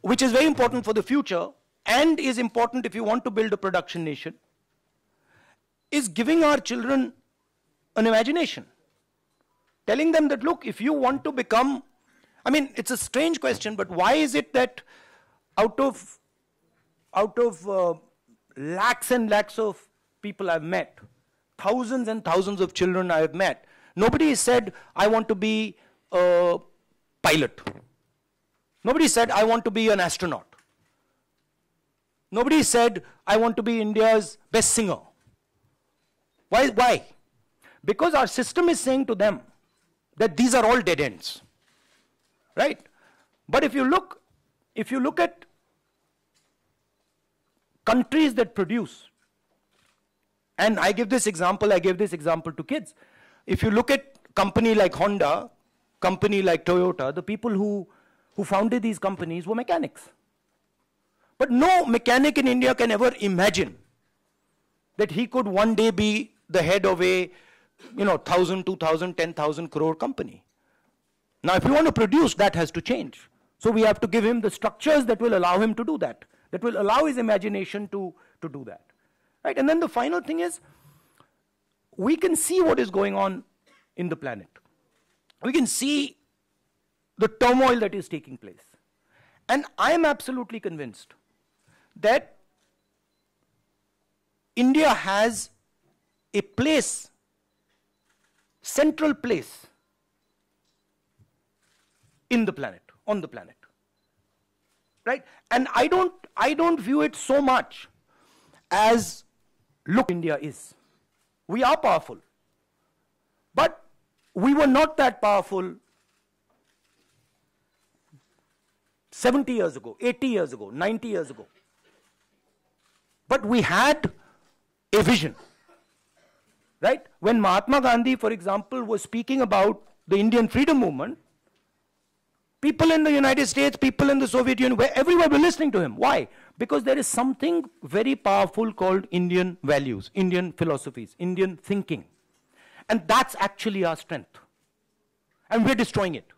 Speaker 1: which is very important for the future and is important if you want to build a production nation, is giving our children an imagination. Telling them that, look, if you want to become, it's a strange question, but why is it that out of lakhs and lakhs of people I've met, thousands and thousands of children I have met, nobody said, I want to be a pilot. Nobody said, I want to be an astronaut. Nobody said, I want to be India's best singer. Why? Because our system is saying to them that these are all dead ends. Right? But if you look at countries that produce, and I gave this example to kids. If you look at company like Honda, company like Toyota, the people who founded these companies were mechanics. But no mechanic in India can ever imagine that he could one day be the head of a 1,000, 2,000, 10,000 crore company. Now if you want to produce, that has to change. So we have to give him the structures that will allow him to do that will allow his imagination to do that. Right? And then the final thing is, we can see what is going on in the planet. We can see the turmoil that is taking place. And I am absolutely convinced that India has a place, central place in the planet, on the planet. Right? And I don't view it so much as, look, India is. We are powerful. But we were not that powerful 70 years ago, 80 years ago, 90 years ago. But we had a vision. Right? When Mahatma Gandhi, for example, was speaking about the Indian freedom movement, people in the United States, people in the Soviet Union, everywhere were listening to him. Why? Because there is something very powerful called Indian values, Indian philosophies, Indian thinking. And that's actually our strength. And we're destroying it.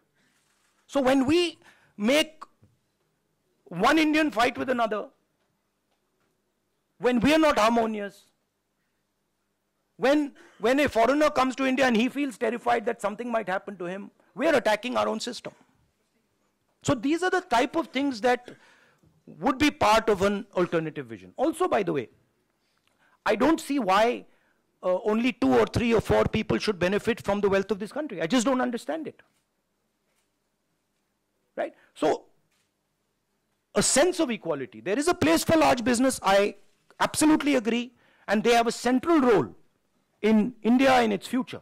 Speaker 1: So when we make one Indian fight with another, when we are not harmonious, when a foreigner comes to India and he feels terrified that something might happen to him, we are attacking our own system. So these are the type of things that would be part of an alternative vision. Also, by the way, I don't see why only 2 or 3 or 4 people should benefit from the wealth of this country. I just don't understand it. Right? So, a sense of equality. There is a place for large business, I absolutely agree, and they have a central role in India in its future.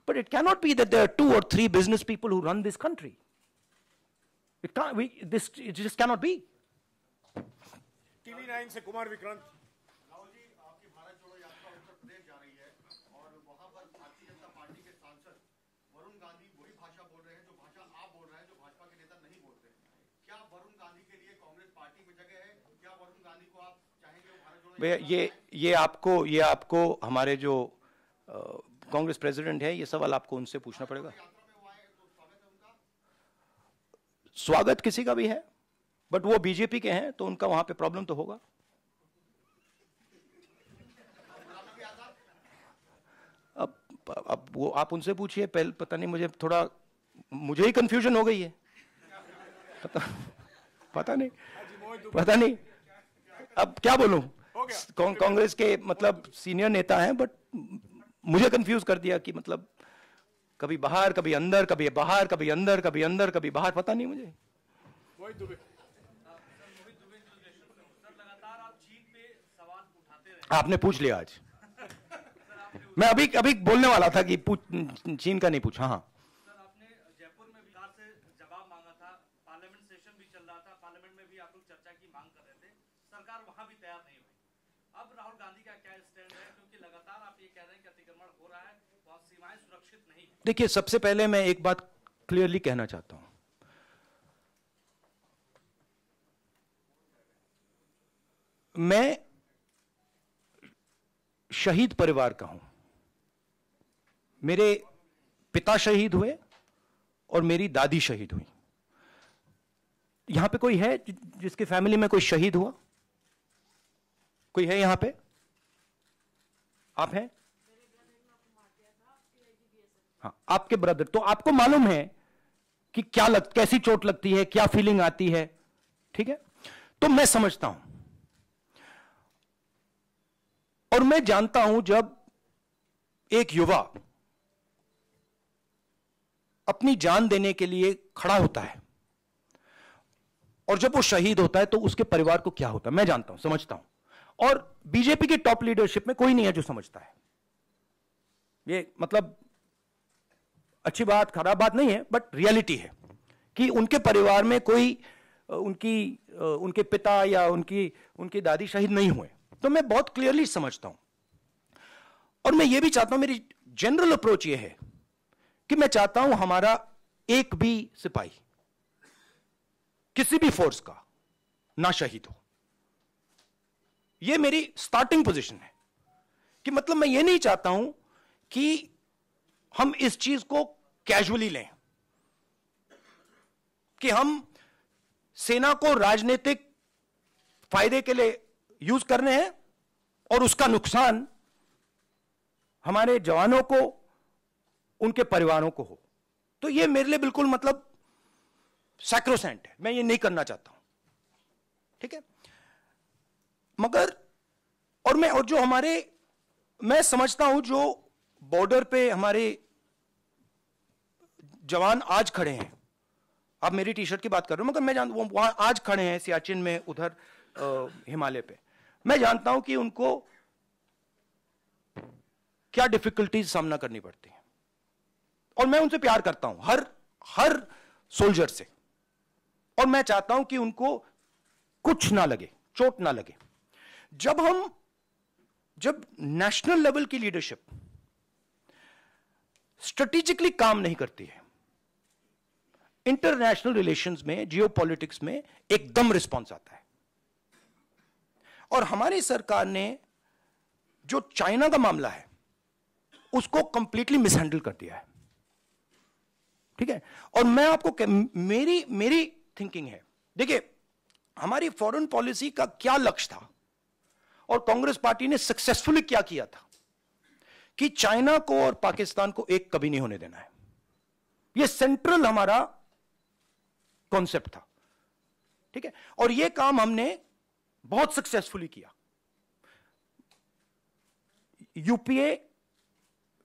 Speaker 1: But it cannot be that there are 2 or 3 business people who run this country. It just cannot be.
Speaker 2: TV9 से कुमार विक्रांत।
Speaker 10: राहुल जी, आपकी भारत जोड़ो यात्रा उत्तर प्रदेश जा रही है और वहां पर भारतीय जनता पार्टी के सांसद वरुण गांधी वही भाषा बोल रहे हैं जो भाषा आप बोल रहे हैं, जो भाजपा के नेता नहीं बोलते। क्या वरुण गांधी के लिए कांग्रेस पार्टी में जगह है? क्या वरुण गांधी को आप चाहेंगे वो भारत जोड़ो?
Speaker 1: ये आपको हमारे जो कांग्रेस प्रेसिडेंट है, ये सवाल आपको उनसे पूछना पड़ेगा। स्वागत किसी का भी है, बट वो बीजेपी के हैं तो उनका वहां पे प्रॉब्लम तो होगा। अब वो आप उनसे पूछिए, पहले पता नहीं, मुझे ही कंफ्यूजन हो गई है। पता नहीं अब क्या बोलूं। कांग्रेस के मतलब सीनियर नेता हैं, बट मुझे कंफ्यूज कर दिया कि मतलब कभी बाहर, कभी अंदर, कभी बाहर, कभी अंदर, कभी अंदर, कभी बाहर, पता नहीं मुझे। आपने पूछ लिया आज। मैं अभी बोलने वाला था कि चीन का नहीं पूछा। हाँ,
Speaker 5: सर, आपने जयपुर में विकास से जवाब मांगा था, पार्लियामेंट सेशन भी चल रहा था, पार्लियामेंट में भी आप लोग चर्चा की मांग कर रहे थे, सरकार वहां भी तैयार नहीं हुई। अब राहुल गांधी का क्या स्टैंड है, क्योंकि लगातार आप ये कह रहे हैं कि अतिक्रमण हो रहा है, वहां सीमाएं सुरक्षित नहीं है।
Speaker 1: देखिए, सबसे पहले मैं एक बात क्लियरली कहना चाहता हूं। मैं शहीद परिवार का हूं। मेरे पिता शहीद हुए और मेरी दादी शहीद हुई। यहां पे कोई है जिसके फैमिली में कोई शहीद हुआ? कोई है यहां पे? आप हैं? हाँ, आपके ब्रदर। तो आपको मालूम है कि कैसी चोट लगती है, क्या फीलिंग आती है। ठीक है, तो मैं समझता हूं और मैं जानता हूं जब एक युवा अपनी जान देने के लिए खड़ा होता है और जब वो शहीद होता है तो उसके परिवार को क्या होता है, मैं जानता हूं, समझता हूं। और बीजेपी की टॉप लीडरशिप में कोई नहीं है जो समझता है। ये मतलब अच्छी बात, खराब बात नहीं है, बट रियलिटी है कि उनके परिवार में कोई उनके पिता या उनकी दादी शहीद नहीं हुए। तो मैं बहुत क्लियरली समझता हूं और मैं ये भी चाहता हूं, मेरी जनरल अप्रोच ये है कि मैं चाहता हूं हमारा एक भी सिपाही किसी भी फोर्स का ना शहीद हो। यह मेरी स्टार्टिंग पोजीशन है कि मतलब मैं ये नहीं चाहता हूं कि हम इस चीज को कैजुअली लें कि हम सेना को राजनीतिक फायदे के लिए यूज करने हैं और उसका नुकसान हमारे जवानों को, उनके परिवारों को हो। तो ये मेरे लिए बिल्कुल मतलब सैक्रोसेंट है, मैं ये नहीं करना चाहता हूं। ठीक है, मगर और जो मैं समझता हूं जो बॉर्डर पे हमारे जवान आज खड़े हैं, आप मेरी टी शर्ट की बात कर रहे हो, मगर मैं जानता हूं वहां आज खड़े हैं सियाचिन में, उधर हिमालय पे। मैं जानता हूं कि उनको क्या डिफिकल्टीज सामना करनी पड़ती है और मैं उनसे प्यार करता हूं, हर सोल्जर से। और मैं चाहता हूं कि उनको कुछ ना लगे, चोट ना लगे। जब नेशनल लेवल की लीडरशिप स्ट्रेटेजिकली काम नहीं करती है, इंटरनेशनल रिलेशंस में, जियोपॉलिटिक्स में एकदम रिस्पॉन्स आता है। और हमारी सरकार ने जो चाइना का मामला है उसको कंप्लीटली मिसहैंडल कर दिया है, ठीक है। और मैं आपको मेरी थिंकिंग है, देखिए हमारी फॉरेन पॉलिसी का क्या लक्ष्य था और कांग्रेस पार्टी ने सक्सेसफुली क्या किया था कि चाइना को और पाकिस्तान को एक कभी नहीं होने देना है। यह सेंट्रल हमारा कॉन्सेप्ट था, ठीक है। और यह काम हमने बहुत सक्सेसफुली किया, यूपीए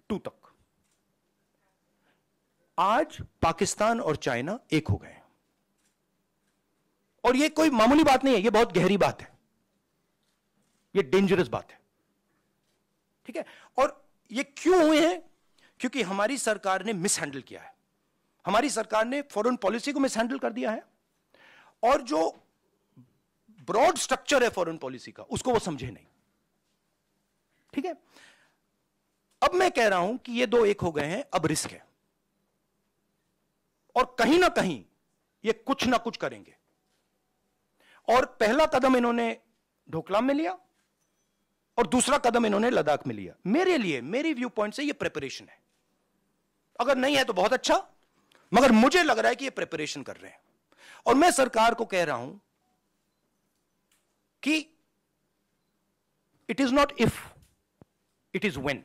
Speaker 1: 2 तक। आज पाकिस्तान और चाइना एक हो गए हैं, और यह कोई मामूली बात नहीं है, यह बहुत गहरी बात है, यह डेंजरस बात है, ठीक है। और ये क्यों हुए हैं? क्योंकि हमारी सरकार ने मिसहैंडल किया है, हमारी सरकार ने फॉरेन पॉलिसी को मिसहैंडल कर दिया है, और जो ब्रॉड स्ट्रक्चर है फॉरेन पॉलिसी का उसको वो समझे नहीं, ठीक है। अब मैं कह रहा हूं कि ये दो एक हो गए हैं, अब रिस्क है, और कहीं ना कहीं ये कुछ ना कुछ करेंगे। और पहला कदम इन्होंने ढोकलाम में लिया और दूसरा कदम इन्होंने लद्दाख में लिया। मेरे लिए, मेरी व्यू पॉइंट से ये प्रिपरेशन है। अगर नहीं है तो बहुत अच्छा, मगर मुझे लग रहा है कि ये प्रिपरेशन कर रहे हैं। और मैं सरकार को कह रहा हूं कि it is not if, it is when.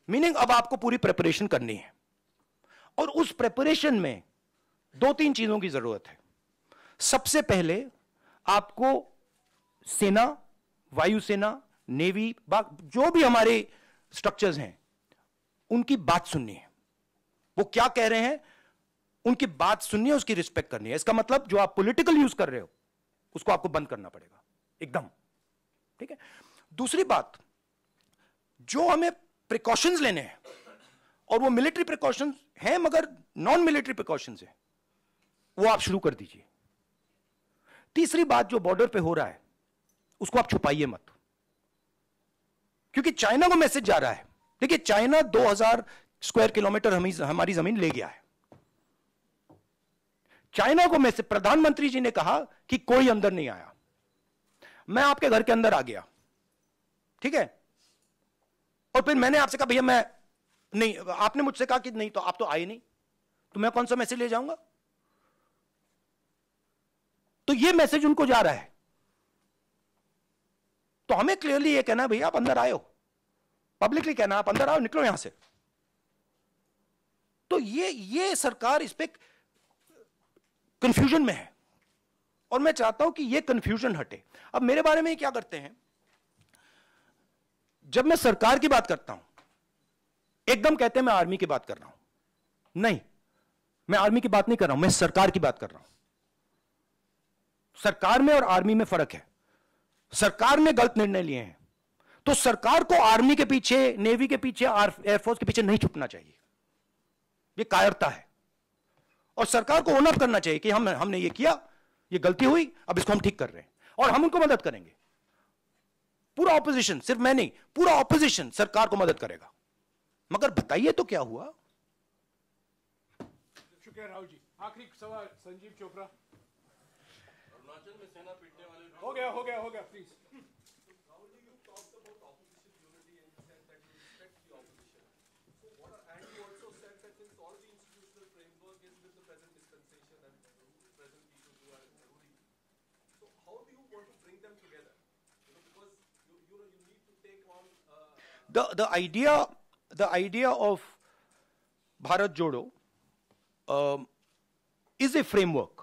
Speaker 1: Meaning अब आपको पूरी प्रिपरेशन करनी है, और उस प्रिपरेशन में 2-3 चीजों की जरूरत है। सबसे पहले आपको सेना, वायुसेना, नेवी, जो भी हमारे स्ट्रक्चर्स हैं उनकी बात सुननी है। वो क्या कह रहे हैं उनकी बात सुननी है, उसकी रिस्पेक्ट करनी है। इसका मतलब जो आप पॉलिटिकल यूज कर रहे हो उसको आपको बंद करना पड़ेगा एकदम, ठीक है। दूसरी बात, जो हमें प्रिकॉशंस लेने हैं, और वो मिलिट्री प्रिकॉशंस हैं मगर नॉन मिलिट्री प्रिकॉशंस हैं, वो आप शुरू कर दीजिए। तीसरी बात, जो बॉर्डर पे हो रहा है उसको आप छुपाइए मत, क्योंकि चाइना को मैसेज जा रहा है। देखिए, चाइना 2000 स्क्वायर किलोमीटर हमारी जमीन ले गया है। चाइना को मैसेज, प्रधानमंत्री जी ने कहा कि कोई अंदर नहीं आया, मैं आपके घर के अंदर आ गया, ठीक है। और फिर मैंने आपसे कहा भैया मैं नहीं, आपने मुझसे कहा कि नहीं, तो आप तो आए नहीं, तो मैं कौन सा मैसेज ले जाऊंगा? तो ये मैसेज उनको जा रहा है। तो हमें क्लियरली ये कहना है भैया आप अंदर आए हो, पब्लिकली कहना आप अंदर आओ, निकलो यहां से। तो ये सरकार इस पे कंफ्यूजन में है, और मैं चाहता हूं कि ये कंफ्यूजन हटे। अब मेरे बारे में क्या करते हैं, जब मैं सरकार की बात करता हूं एकदम कहते हैं मैं आर्मी की बात कर रहा हूं। नहीं, मैं आर्मी की बात नहीं कर रहा हूं, मैं सरकार की बात कर रहा हूं। सरकार में और आर्मी में फर्क है। सरकार ने गलत निर्णय लिए हैं तो सरकार को आर्मी के पीछे, नेवी के पीछे, एयरफोर्स के पीछे नहीं छुपना चाहिए, यह कायरता है। और सरकार को ओनअप करना चाहिए कि हमने ये किया, ये गलती हुई, अब इसको हम ठीक कर रहे हैं और हम उनको मदद करेंगे। पूरा ऑपोजिशन, सिर्फ मैं नहीं, पूरा ऑपोजिशन सरकार को मदद करेगा। मगर बताइए तो क्या हुआ?
Speaker 2: शुक्रिया राहुल जी। आखिरी सवाल संजीव चोपड़ा।
Speaker 7: अरुणाचल में सेना पीटने वाले
Speaker 2: हो गया please.
Speaker 1: The idea of Bharat Jodo is a framework.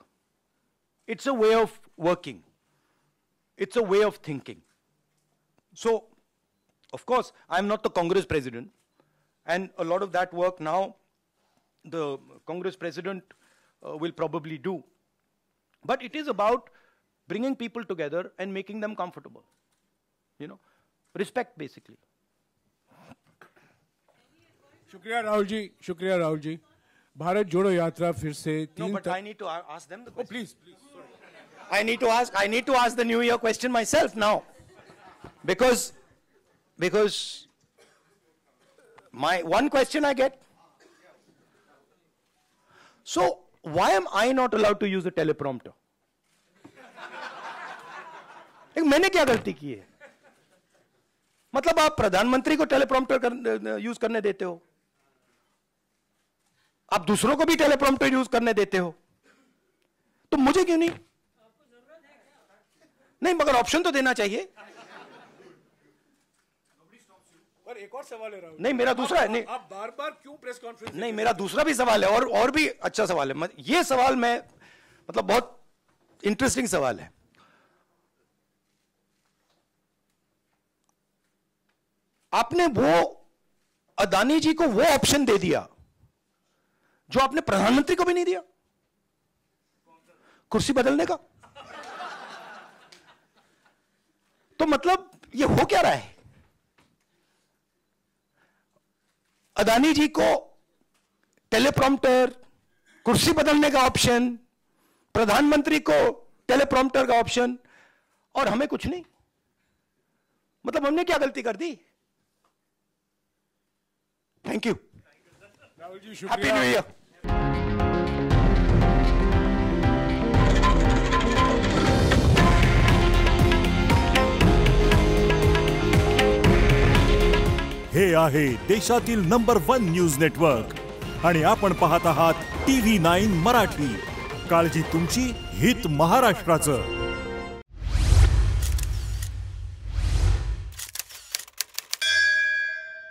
Speaker 1: It's a way of working. It's a way of thinking. So, of course, I'm not the Congress president, and a lot of that work now the Congress president will probably do. But it is about bringing people together and making them comfortable. You know, respect basically.
Speaker 2: शुक्रिया राहुल जी, शुक्रिया राहुल जी। भारत जोड़ो यात्रा फिर से
Speaker 1: No, but I need to ask them the question.
Speaker 2: Please
Speaker 1: I need to ask the New Year question myself now, because my one question I get. So why am I not allowed to use a teleprompter? मैंने क्या गलती की है? मतलब आप प्रधानमंत्री को टेलीप्रॉम्प्टर यूज करने देते हो, आप दूसरों को भी टेलीप्रॉम्प्टर यूज करने देते हो, तो मुझे क्यों नहीं? नहीं, मगर ऑप्शन तो देना चाहिए।
Speaker 2: और एक और सवाल है राहुल।
Speaker 1: नहीं, मेरा दूसरा है। नहीं,
Speaker 2: आप बार बार क्यों प्रेस कॉन्फ्रेंस?
Speaker 1: नहीं, मेरा दूसरा भी सवाल है, और भी अच्छा सवाल है। ये सवाल मैं मतलब बहुत इंटरेस्टिंग सवाल है। आपने वो अदानी जी को वो ऑप्शन दे दिया जो आपने प्रधानमंत्री को भी नहीं दिया, कुर्सी बदलने का। तो मतलब ये हो क्या रहा है? अदानी जी को टेलीप्रॉम्प्टर, कुर्सी बदलने का ऑप्शन, प्रधानमंत्री को टेलीप्रॉम्प्टर का ऑप्शन, और हमें कुछ नहीं। मतलब हमने क्या गलती कर दी? Thank you.
Speaker 2: Rahul ji
Speaker 1: happy
Speaker 2: शुक्रिया।
Speaker 1: New year.
Speaker 11: हे आहे देशातील नंबर 1 न्यूज नेटवर्क आणि आपण पाहत आहात TV9 मराठी। काळजी तुमची, हित महाराष्ट्राचं।